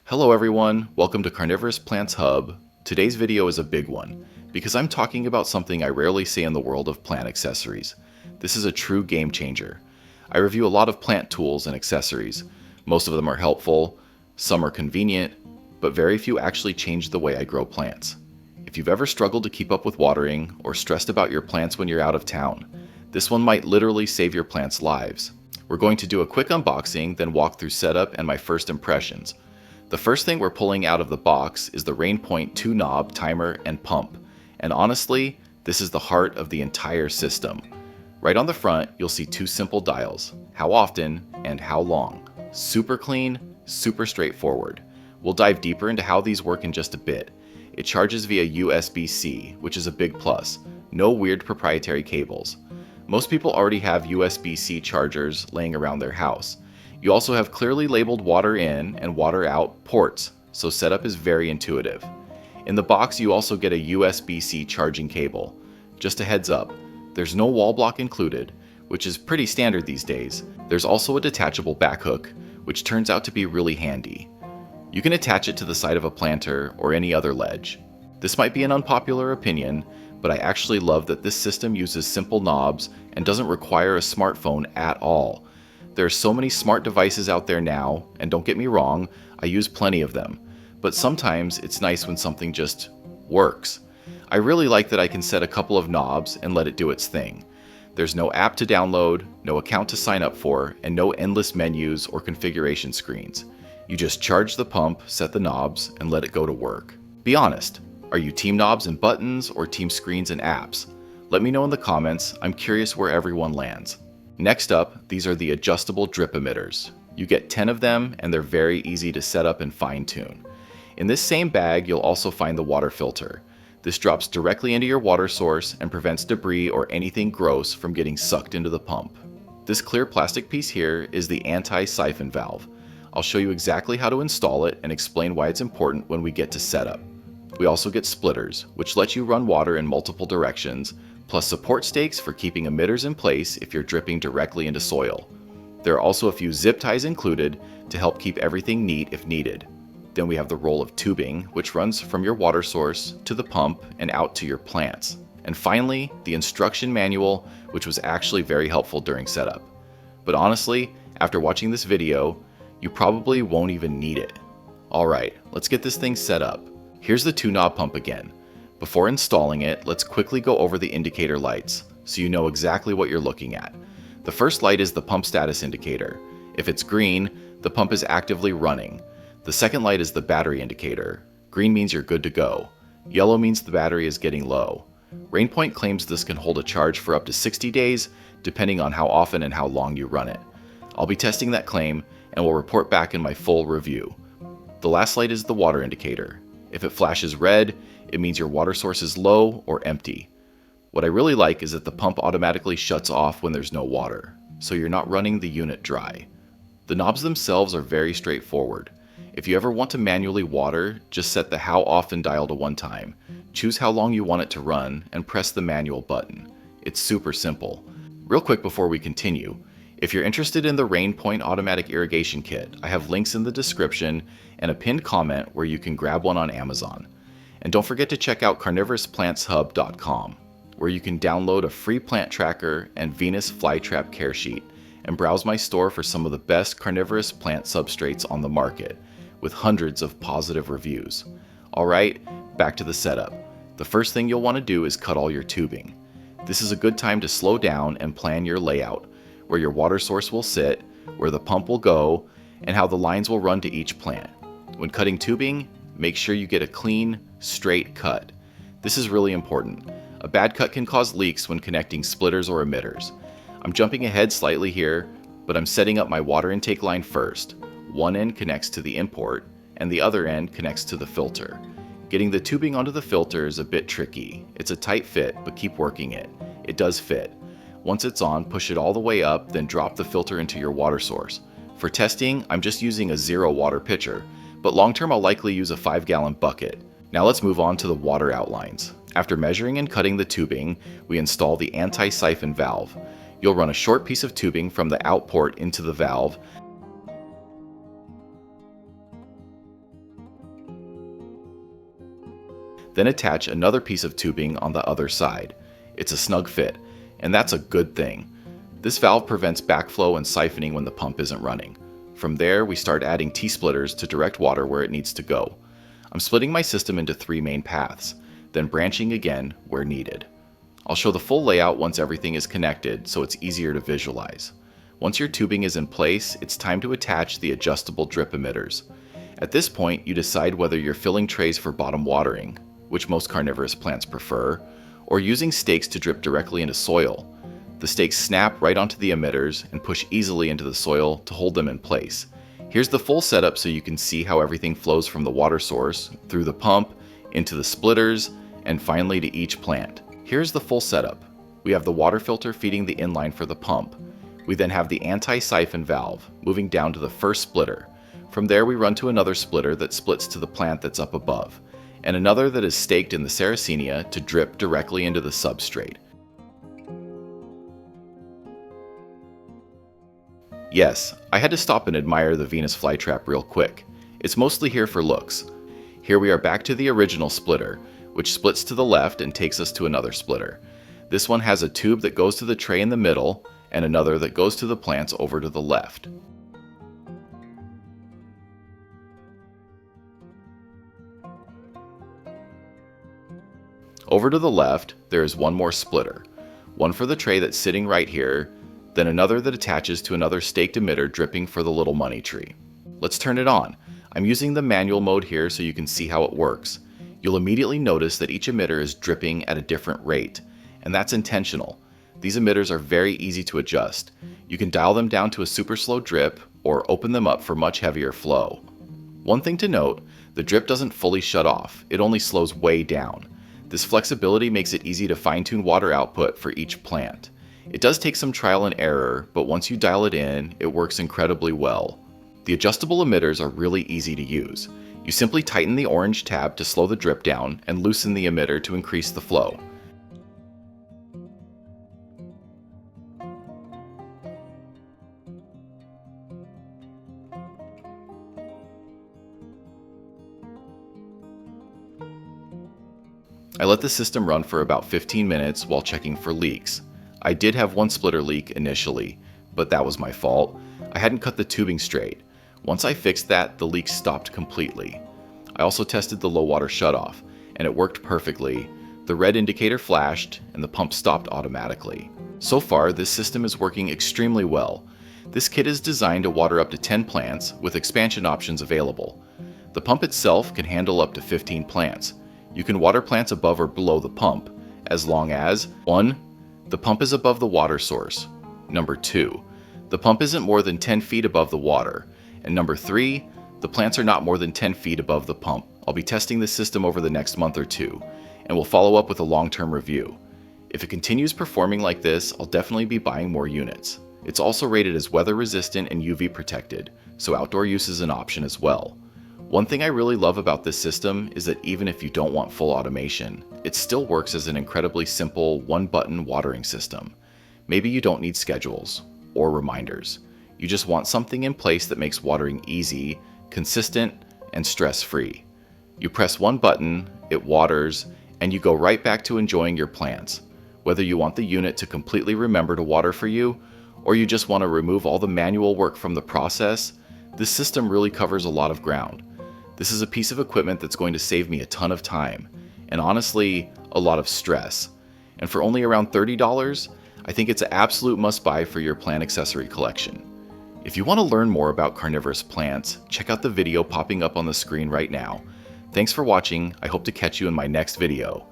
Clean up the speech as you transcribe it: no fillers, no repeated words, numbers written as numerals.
Hello everyone, welcome to Carnivorous Plants Hub. Today's video is a big one, because I'm talking about something I rarely see in the world of plant accessories. This is a true game changer. I review a lot of plant tools and accessories. Most of them are helpful, some are convenient, but very few actually change the way I grow plants. If you've ever struggled to keep up with watering, or stressed about your plants when you're out of town, this one might literally save your plants' lives. We're going to do a quick unboxing, then walk through setup and my first impressions. The first thing we're pulling out of the box is the RAINPOINT 2-knob timer and pump, and honestly, this is the heart of the entire system. Right on the front, you'll see two simple dials, how often and how long. Super clean, super straightforward. We'll dive deeper into how these work in just a bit. It charges via USB-C, which is a big plus. No weird proprietary cables. Most people already have USB-C chargers laying around their house. You also have clearly labeled water in and water out ports, so setup is very intuitive. In the box you also get a USB-C charging cable. Just a heads up, there's no wall block included, which is pretty standard these days. There's also a detachable back hook, which turns out to be really handy. You can attach it to the side of a planter or any other ledge. This might be an unpopular opinion, but I actually love that this system uses simple knobs and doesn't require a smartphone at all. There are so many smart devices out there now, and don't get me wrong, I use plenty of them, but sometimes it's nice when something just works. I really like that I can set a couple of knobs and let it do its thing. There's no app to download, no account to sign up for, and no endless menus or configuration screens. You just charge the pump, set the knobs, and let it go to work. Be honest, are you team knobs and buttons or team screens and apps? Let me know in the comments, I'm curious where everyone lands. Next up, these are the adjustable drip emitters. You get 10 of them and they're very easy to set up and fine-tune. In this same bag, you'll also find the water filter. This drops directly into your water source and prevents debris or anything gross from getting sucked into the pump. This clear plastic piece here is the anti-siphon valve. I'll show you exactly how to install it and explain why it's important when we get to setup. We also get splitters, which let you run water in multiple directions, plus support stakes for keeping emitters in place if you're dripping directly into soil. There are also a few zip ties included to help keep everything neat if needed. Then we have the roll of tubing, which runs from your water source to the pump and out to your plants. And finally, the instruction manual, which was actually very helpful during setup. But honestly, after watching this video, you probably won't even need it. Alright, let's get this thing set up. Here's the 2-knob pump again. Before installing it, let's quickly go over the indicator lights, so you know exactly what you're looking at. The first light is the pump status indicator. If it's green, the pump is actively running. The second light is the battery indicator. Green means you're good to go. Yellow means the battery is getting low. RAINPOINT claims this can hold a charge for up to 60 days, depending on how often and how long you run it. I'll be testing that claim, and will report back in my full review. The last light is the water indicator. If it flashes red, it means your water source is low or empty. What I really like is that the pump automatically shuts off when there's no water, so you're not running the unit dry. The knobs themselves are very straightforward. If you ever want to manually water, just set the how often dial to 1 time, choose how long you want it to run, and press the manual button. It's super simple. Real quick before we continue, if you're interested in the RAINPOINT Automatic Irrigation Kit, I have links in the description and a pinned comment where you can grab one on Amazon. And don't forget to check out carnivorousplanthub.com, where you can download a free plant tracker and Venus Flytrap care sheet, and browse my store for some of the best carnivorous plant substrates on the market, with hundreds of positive reviews. Alright, back to the setup. The first thing you'll want to do is cut all your tubing. This is a good time to slow down and plan your layout, where your water source will sit, where the pump will go, and how the lines will run to each plant. When cutting tubing, make sure you get a clean, straight cut. This is really important. A bad cut can cause leaks when connecting splitters or emitters. I'm jumping ahead slightly here, but I'm setting up my water intake line first. One end connects to the import, and the other end connects to the filter. Getting the tubing onto the filter is a bit tricky. It's a tight fit, but keep working it. It does fit. Once it's on, push it all the way up, then drop the filter into your water source. For testing, I'm just using a 0 water pitcher, but long term I'll likely use a 5-gallon bucket. Now let's move on to the water outlines. After measuring and cutting the tubing, we install the anti-siphon valve. You'll run a short piece of tubing from the out port into the valve, then attach another piece of tubing on the other side. It's a snug fit, and that's a good thing. This valve prevents backflow and siphoning when the pump isn't running. From there, we start adding T-splitters to direct water where it needs to go. I'm splitting my system into 3 main paths, then branching again where needed. I'll show the full layout once everything is connected so it's easier to visualize. Once your tubing is in place, it's time to attach the adjustable drip emitters. At this point, you decide whether you're filling trays for bottom watering, which most carnivorous plants prefer, or using stakes to drip directly into soil. The stakes snap right onto the emitters and push easily into the soil to hold them in place. Here's the full setup so you can see how everything flows from the water source, through the pump, into the splitters, and finally to each plant. Here's the full setup. We have the water filter feeding the inline for the pump. We then have the anti-siphon valve moving down to the first splitter. From there we run to another splitter that splits to the plant that's up above, and another that is staked in the Sarracenia to drip directly into the substrate. Yes, I had to stop and admire the Venus Flytrap real quick. It's mostly here for looks. Here we are back to the original splitter, which splits to the left and takes us to another splitter. This one has a tube that goes to the tray in the middle, and another that goes to the plants over to the left. Over to the left, there is one more splitter. One for the tray that's sitting right here, then another that attaches to another staked emitter dripping for the little money tree. Let's turn it on. I'm using the manual mode here so you can see how it works. You'll immediately notice that each emitter is dripping at a different rate, and that's intentional. These emitters are very easy to adjust. You can dial them down to a super slow drip or open them up for much heavier flow. One thing to note, the drip doesn't fully shut off, it only slows way down. This flexibility makes it easy to fine-tune water output for each plant. It does take some trial and error, but once you dial it in, it works incredibly well. The adjustable emitters are really easy to use. You simply tighten the orange tab to slow the drip down and loosen the emitter to increase the flow. I let the system run for about 15 minutes while checking for leaks. I did have one splitter leak initially, but that was my fault. I hadn't cut the tubing straight. Once I fixed that, the leak stopped completely. I also tested the low water shutoff, and it worked perfectly. The red indicator flashed, and the pump stopped automatically. So far, this system is working extremely well. This kit is designed to water up to 10 plants, with expansion options available. The pump itself can handle up to 15 plants. You can water plants above or below the pump, as long as 1. The pump is above the water source. 2. The pump isn't more than 10 feet above the water. And 3. The plants are not more than 10 feet above the pump. I'll be testing this system over the next month or two, and we'll follow up with a long-term review. If it continues performing like this, I'll definitely be buying more units. It's also rated as weather resistant and UV protected, so outdoor use is an option as well. One thing I really love about this system is that even if you don't want full automation, it still works as an incredibly simple one-button watering system. Maybe you don't need schedules or reminders. You just want something in place that makes watering easy, consistent, and stress-free. You press one button, it waters, and you go right back to enjoying your plants. Whether you want the unit to completely remember to water for you, or you just want to remove all the manual work from the process, this system really covers a lot of ground. This is a piece of equipment that's going to save me a ton of time, and honestly, a lot of stress. And for only around $30, I think it's an absolute must-buy for your plant accessory collection. If you want to learn more about carnivorous plants, check out the video popping up on the screen right now. Thanks for watching. I hope to catch you in my next video.